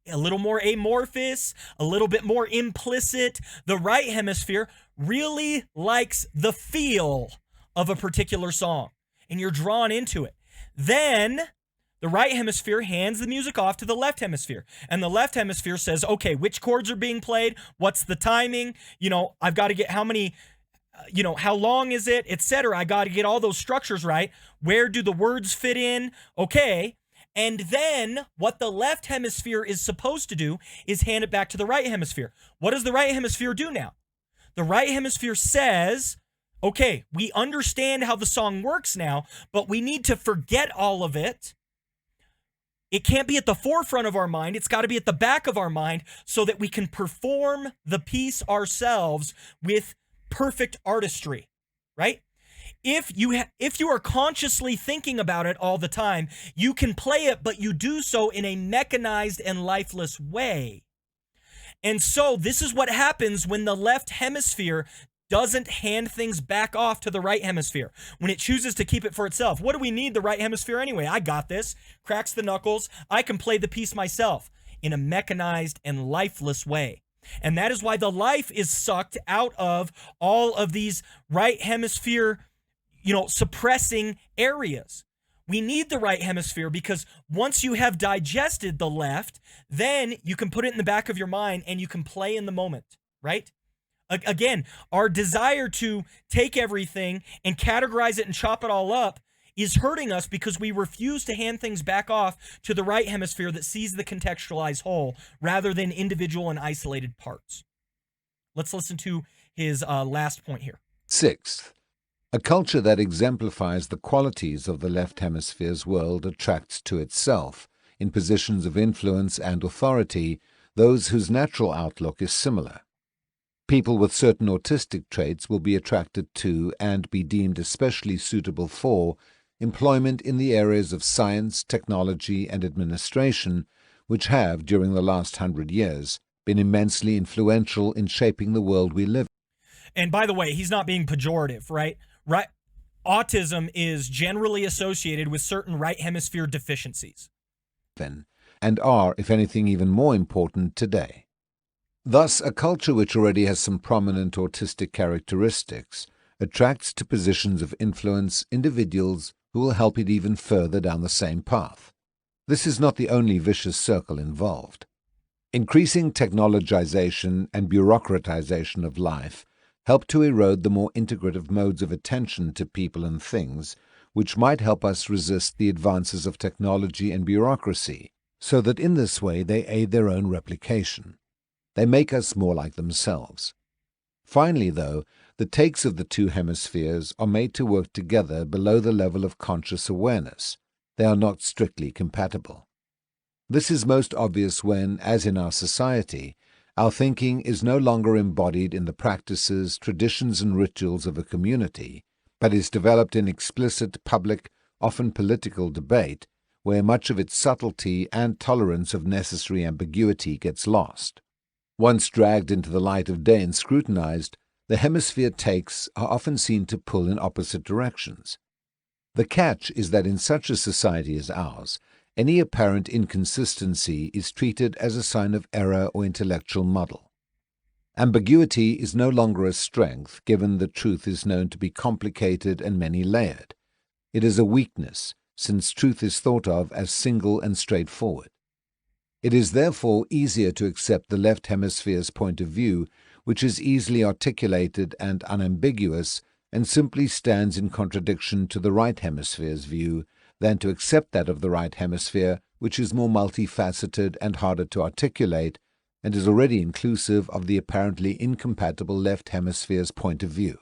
[SPEAKER 1] a little more amorphous, a little bit more implicit. The right hemisphere really likes the feel of a particular song, and you're drawn into it. Then The right hemisphere hands the music off to the left hemisphere. And the left hemisphere says, okay, which chords are being played? What's the timing? I've got to get how many, how long is it, etc. I got to get all those structures right. Where do the words fit in? Okay. And then what the left hemisphere is supposed to do is hand it back to the right hemisphere. What does the right hemisphere do now? The right hemisphere says, okay, we understand how the song works now, but we need to forget all of it. It can't be at the forefront of our mind. It's got to be at the back of our mind so that we can perform the piece ourselves with perfect artistry, right? If you are consciously thinking about it all the time, you can play it, but you do so in a mechanized and lifeless way. And so this is what happens when the left hemisphere doesn't hand things back off to the right hemisphere, when it chooses to keep it for itself. What do we need the right hemisphere anyway? I got this. Cracks the knuckles. I can play the piece myself in a mechanized and lifeless way. And that is why the life is sucked out of all of these right hemisphere suppressing areas. We need the right hemisphere because once you have digested the left, then you can put it in the back of your mind and you can play in the moment, right? Again, our desire to take everything and categorize it and chop it all up is hurting us because we refuse to hand things back off to the right hemisphere that sees the contextualized whole rather than individual and isolated parts. Let's listen to his last point here.
[SPEAKER 2] Sixth, a culture that exemplifies the qualities of the left hemisphere's world attracts to itself, in positions of influence and authority, those whose natural outlook is similar. People with certain autistic traits will be attracted to and be deemed especially suitable for employment in the areas of science, technology, and administration, which have, during the last 100 years, been immensely influential in shaping the world we live in.
[SPEAKER 1] And by the way, he's not being pejorative, right? Right. Autism is generally associated with certain right hemisphere deficiencies.
[SPEAKER 2] And are, if anything, even more important today. Thus, a culture which already has some prominent autistic characteristics attracts to positions of influence individuals who will help it even further down the same path. This is not the only vicious circle involved. Increasing technologization and bureaucratization of life help to erode the more integrative modes of attention to people and things, which might help us resist the advances of technology and bureaucracy, so that in this way they aid their own replication. They make us more like themselves. Finally, though, the takes of the two hemispheres are made to work together below the level of conscious awareness. They are not strictly compatible. This is most obvious when, as in our society, our thinking is no longer embodied in the practices, traditions, and rituals of a community, but is developed in explicit, public, often political debate, where much of its subtlety and tolerance of necessary ambiguity gets lost. Once dragged into the light of day and scrutinized, the hemisphere takes are often seen to pull in opposite directions. The catch is that in such a society as ours, any apparent inconsistency is treated as a sign of error or intellectual muddle. Ambiguity is no longer a strength, given that truth is known to be complicated and many-layered. It is a weakness, since truth is thought of as single and straightforward. It is therefore easier to accept the left hemisphere's point of view, which is easily articulated and unambiguous, and simply stands in contradiction to the right hemisphere's view, than to accept that of the right hemisphere, which is more multifaceted and harder to articulate, and is already inclusive of the apparently incompatible left hemisphere's point of view.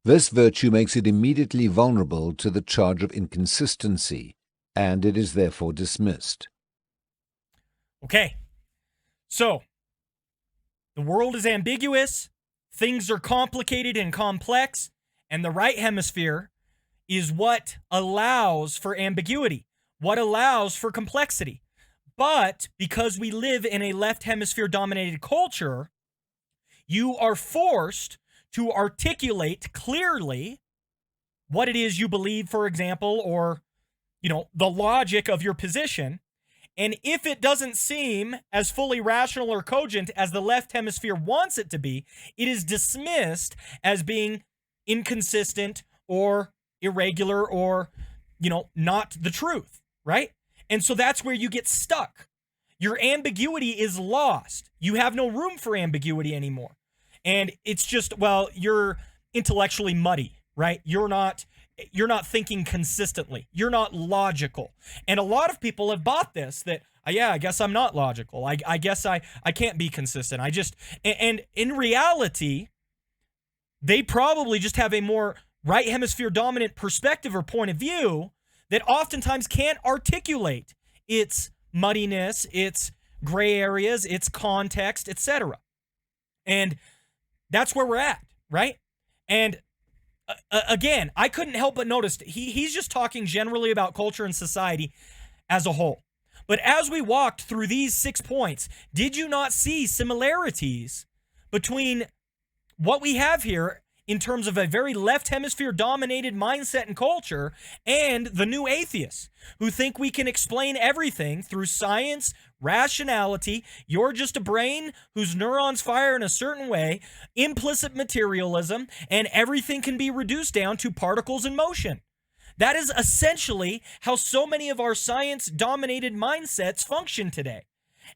[SPEAKER 2] This virtue makes it immediately vulnerable to the charge of inconsistency, and it is therefore dismissed.
[SPEAKER 1] Okay, so the world is ambiguous, things are complicated and complex, and the right hemisphere is what allows for ambiguity, what allows for complexity. But because we live in a left hemisphere dominated culture, you are forced to articulate clearly what it is you believe, for example, or, the logic of your position. And if it doesn't seem as fully rational or cogent as the left hemisphere wants it to be, it is dismissed as being inconsistent or irregular or, not the truth, right? And so that's where you get stuck. Your ambiguity is lost. You have no room for ambiguity anymore. And it's just, well, you're intellectually muddy, right? You're not thinking consistently. You're not logical. And a lot of people have bought this, that, yeah, I guess I'm not logical. I guess I can't be consistent. And in reality, they probably just have a more right hemisphere dominant perspective or point of view that oftentimes can't articulate its muddiness, its gray areas, its context, etc. And that's where we're at, right? And again, I couldn't help but notice he's just talking generally about culture and society as a whole. But as we walked through these 6 points, did you not see similarities between what we have here in terms of a very left hemisphere dominated mindset and culture and the new atheists who think we can explain everything through science, rationality, you're just a brain whose neurons fire in a certain way, implicit materialism, and everything can be reduced down to particles in motion? That is essentially how so many of our science-dominated mindsets function today.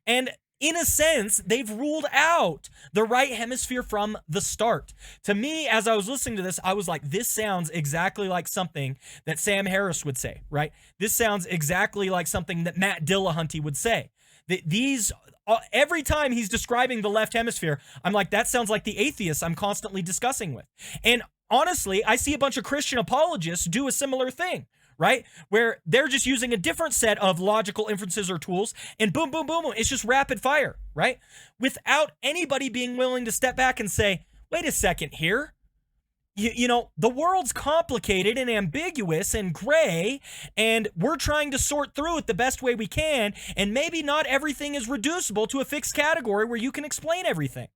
[SPEAKER 1] And in a sense, they've ruled out the right hemisphere from the start. To me, as I was listening to this, I was like, this sounds exactly like something that Sam Harris would say, right? This sounds exactly like something that Matt Dillahunty would say. Every time he's describing the left hemisphere, I'm like, that sounds like the atheists I'm constantly discussing with. And honestly, I see a bunch of Christian apologists do a similar thing, right? Where they're just using a different set of logical inferences or tools, and boom, boom, boom, it's just rapid fire, right? Without anybody being willing to step back and say, wait a second here. You know, the world's complicated and ambiguous and gray, and we're trying to sort through it the best way we can, and maybe not everything is reducible to a fixed category where you can explain everything.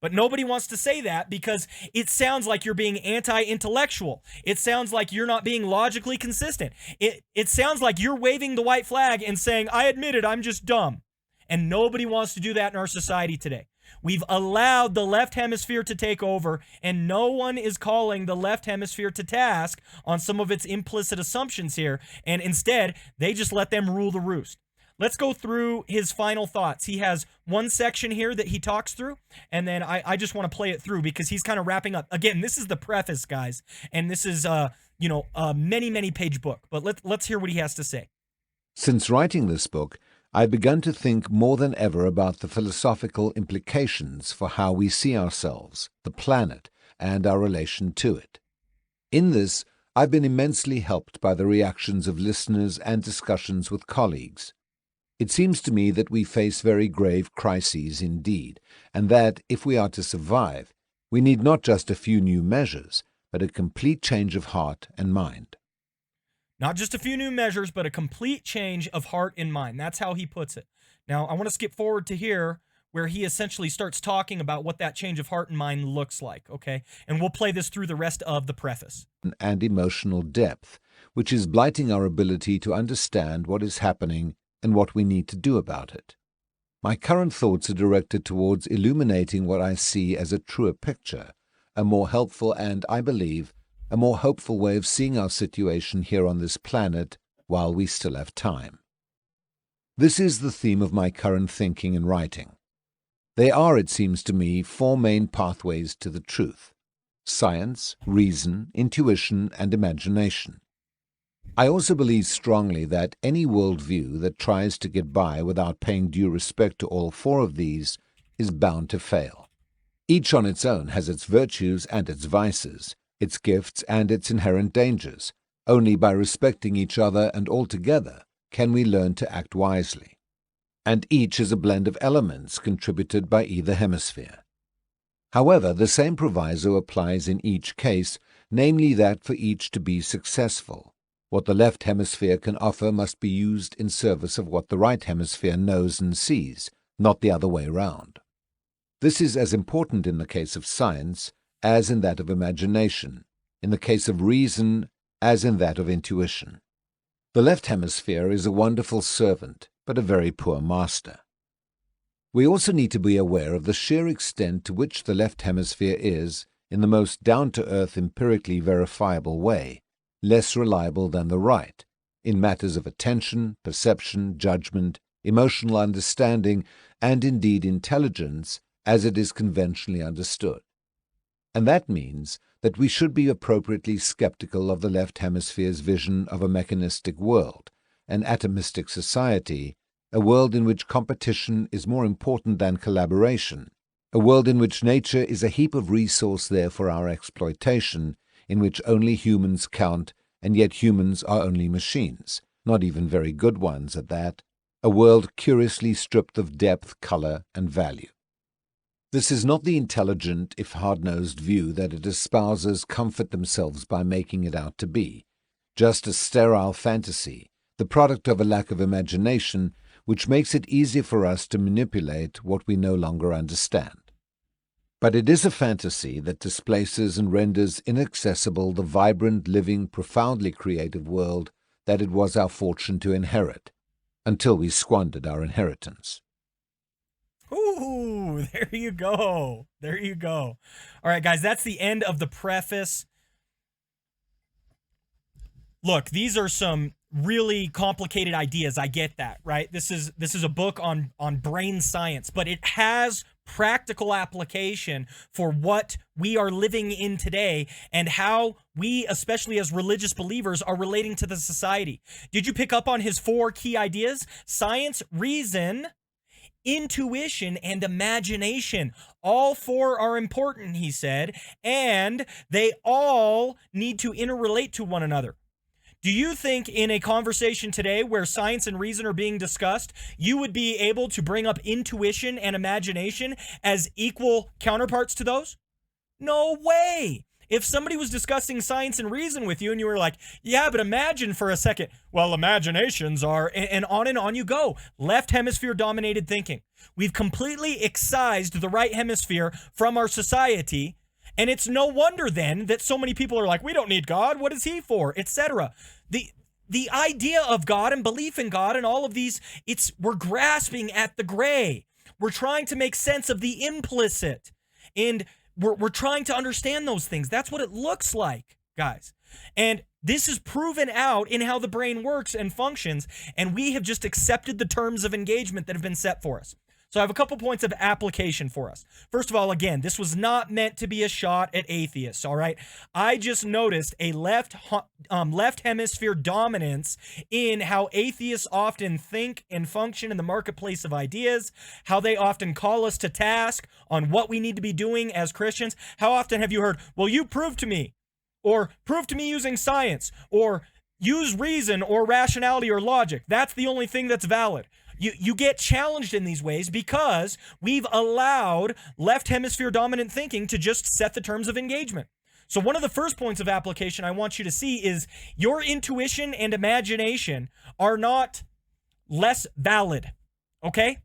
[SPEAKER 1] But nobody wants to say that because it sounds like you're being anti-intellectual. It sounds like you're not being logically consistent. It sounds like you're waving the white flag and saying, I admit it, I'm just dumb. And nobody wants to do that in our society today. We've allowed the left hemisphere to take over, and no one is calling the left hemisphere to task on some of its implicit assumptions here. And instead, they just let them rule the roost. Let's go through his final thoughts. He has one section here that he talks through, and then I just want to play it through because he's kind of wrapping up. Again, this is the preface, guys, and this is a many page book. But let's hear what he has to say.
[SPEAKER 2] Since writing this book, I've begun to think more than ever about the philosophical implications for how we see ourselves, the planet, and our relation to it. In this, I've been immensely helped by the reactions of listeners and discussions with colleagues. It seems to me that we face very grave crises indeed, and that, if we are to survive, we need not just a few new measures, but a complete change of heart and mind.
[SPEAKER 1] Not just a few new measures, but a complete change of heart and mind. That's how he puts it. Now, I want to skip forward to here where he essentially starts talking about what that change of heart and mind looks like, okay? And we'll play this through the rest of the preface.
[SPEAKER 2] And emotional depth, which is blighting our ability to understand what is happening and what we need to do about it. My current thoughts are directed towards illuminating what I see as a truer picture, a more helpful and, I believe, a more hopeful way of seeing our situation here on this planet while we still have time. This is the theme of my current thinking and writing. There are, it seems to me, 4 main pathways to the truth: science, reason, intuition, and imagination. I also believe strongly that any worldview that tries to get by without paying due respect to all 4 of these is bound to fail. Each on its own has its virtues and its vices, its gifts and its inherent dangers. Only by respecting each other and all together can we learn to act wisely. And each is a blend of elements contributed by either hemisphere. However, the same proviso applies in each case, namely that for each to be successful, what the left hemisphere can offer must be used in service of what the right hemisphere knows and sees, not the other way round. This is as important in the case of science as in that of imagination, in the case of reason as in that of intuition. The left hemisphere is a wonderful servant, but a very poor master. We also need to be aware of the sheer extent to which the left hemisphere is, in the most down-to-earth, empirically verifiable way, less reliable than the right, in matters of attention, perception, judgment, emotional understanding, and indeed intelligence as it is conventionally understood. And that means that we should be appropriately skeptical of the left hemisphere's vision of a mechanistic world, an atomistic society, a world in which competition is more important than collaboration, a world in which nature is a heap of resource there for our exploitation, in which only humans count, and yet humans are only machines, not even very good ones at that, a world curiously stripped of depth, color, and value. This is not the intelligent, if hard-nosed view that its espousers comfort themselves by making it out to be, just a sterile fantasy, the product of a lack of imagination, which makes it easier for us to manipulate what we no longer understand. But it is a fantasy that displaces and renders inaccessible the vibrant, living, profoundly creative world that it was our fortune to inherit, until we squandered our inheritance.
[SPEAKER 1] Ooh, there you go. There you go. All right, guys, that's the end of the preface. Look, these are some really complicated ideas. I get that, right? This is a book on brain science, but it has practical application for what we are living in today and how we, especially as religious believers, are relating to the society. Did you pick up on his 4 key ideas? Science, reason, intuition, and imagination. All 4 are important, he said, and they all need to interrelate to one another. Do you think in a conversation today where science and reason are being discussed, you would be able to bring up intuition and imagination as equal counterparts to those? No way. If somebody was discussing science and reason with you and you were like, yeah, but imagine for a second, well, imaginations are, and on you go. Left hemisphere dominated thinking. We've completely excised the right hemisphere from our society. And it's no wonder then that so many people are like, we don't need God. What is he for? Etc. The idea of God and belief in God and all of these, we're grasping at the gray. We're trying to make sense of the implicit. And we're trying to understand those things. That's what it looks like, guys. And this is proven out in how the brain works and functions. And we have just accepted the terms of engagement that have been set for us. So I have a couple points of application for us. First of all, again, this was not meant to be a shot at atheists, all right? I just noticed a left hemisphere dominance in how atheists often think and function in the marketplace of ideas, how they often call us to task on what we need to be doing as Christians. How often have you heard, well, you prove to me, or prove to me using science, or use reason or rationality or logic. That's the only thing that's valid. You get challenged in these ways because we've allowed left hemisphere dominant thinking to just set the terms of engagement. So one of the first points of application I want you to see is your intuition and imagination are not less valid, okay?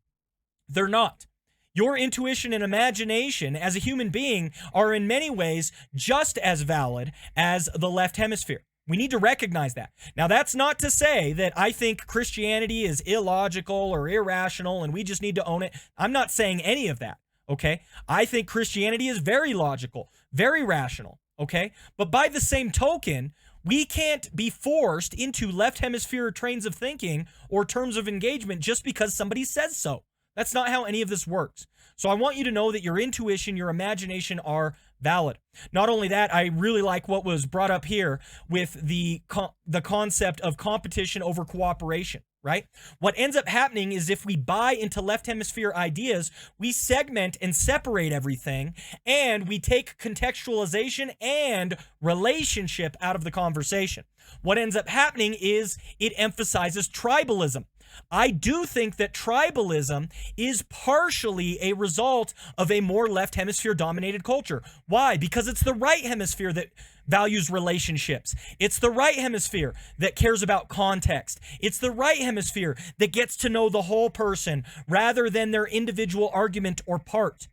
[SPEAKER 1] They're not. Your intuition and imagination as a human being are in many ways just as valid as the left hemisphere. We need to recognize that. Now, that's not to say that I think Christianity is illogical or irrational and we just need to own it. I'm not saying any of that, okay? I think Christianity is very logical, very rational, okay? But by the same token, we can't be forced into left hemisphere trains of thinking or terms of engagement just because somebody says so. That's not how any of this works. So I want you to know that your intuition, your imagination are valid. Not only that, I really like what was brought up here with the concept of competition over cooperation, right? What ends up happening is if we buy into left hemisphere ideas, we segment and separate everything, and we take contextualization and relationship out of the conversation. What ends up happening is it emphasizes tribalism. I do think that tribalism is partially a result of a more left hemisphere dominated culture. Why? Because it's the right hemisphere that values relationships. It's the right hemisphere that cares about context. It's the right hemisphere that gets to know the whole person rather than their individual argument or part.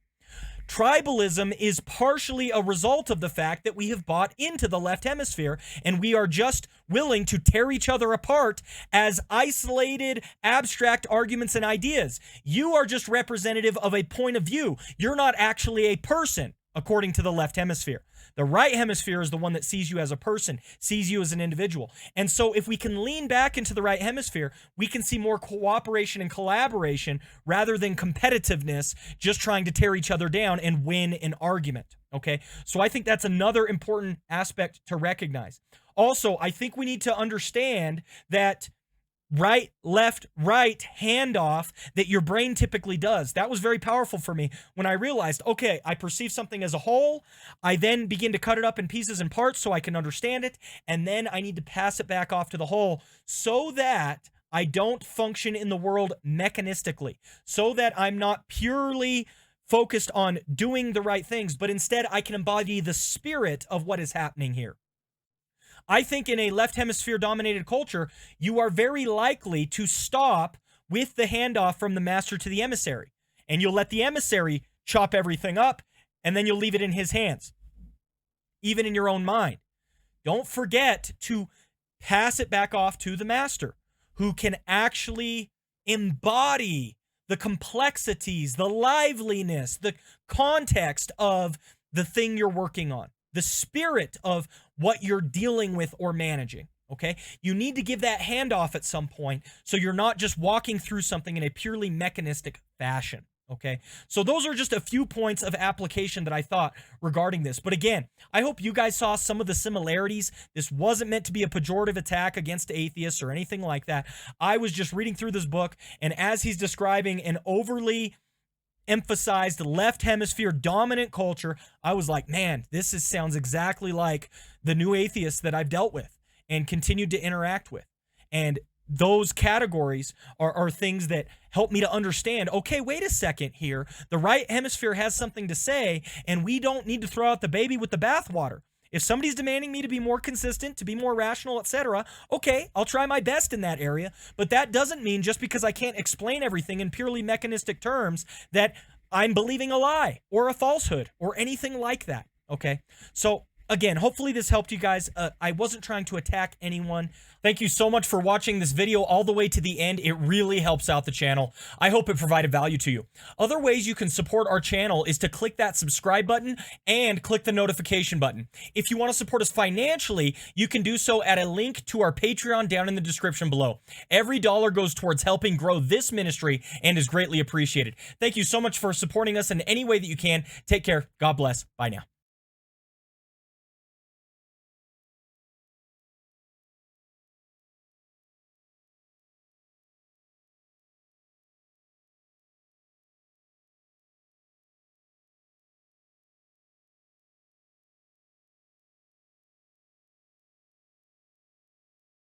[SPEAKER 1] Tribalism is partially a result of the fact that we have bought into the left hemisphere and we are just willing to tear each other apart as isolated, abstract arguments and ideas. You are just representative of a point of view. You're not actually a person, according to the left hemisphere. The right hemisphere is the one that sees you as a person, sees you as an individual. And so if we can lean back into the right hemisphere, we can see more cooperation and collaboration rather than competitiveness, just trying to tear each other down and win an argument. Okay, so I think that's another important aspect to recognize. Also, I think we need to understand that right, left, right handoff that your brain typically does. That was very powerful for me when I realized, okay, I perceive something as a whole. I then begin to cut it up in pieces and parts so I can understand it. And then I need to pass it back off to the whole so that I don't function in the world mechanistically, so that I'm not purely focused on doing the right things, but instead I can embody the spirit of what is happening here. I think in a left hemisphere dominated culture, you are very likely to stop with the handoff from the master to the emissary. And you'll let the emissary chop everything up, and then you'll leave it in his hands, even in your own mind. Don't forget to pass it back off to the master, who can actually embody the complexities, the liveliness, the context of the thing you're working on, the spirit of what you're dealing with or managing, okay? You need to give that handoff at some point so you're not just walking through something in a purely mechanistic fashion, okay? So those are just a few points of application that I thought regarding this. But again, I hope you guys saw some of the similarities. This wasn't meant to be a pejorative attack against atheists or anything like that. I was just reading through this book, and as he's describing an overly emphasized left hemisphere dominant culture, I was like, man, sounds exactly like the new atheists that I've dealt with and continued to interact with. And those categories are things that help me to understand, okay, wait a second here. The right hemisphere has something to say, and we don't need to throw out the baby with the bathwater. If somebody's demanding me to be more consistent, to be more rational, etc., okay, I'll try my best in that area. But that doesn't mean just because I can't explain everything in purely mechanistic terms that I'm believing a lie or a falsehood or anything like that, okay? So again, hopefully this helped you guys. I wasn't trying to attack anyone. Thank you so much for watching this video all the way to the end. It really helps out the channel. I hope it provided value to you. Other ways you can support our channel is to click that subscribe button and click the notification button. If you want to support us financially, you can do so at a link to our Patreon down in the description below. Every dollar goes towards helping grow this ministry and is greatly appreciated. Thank you so much for supporting us in any way that you can. Take care. God bless. Bye now.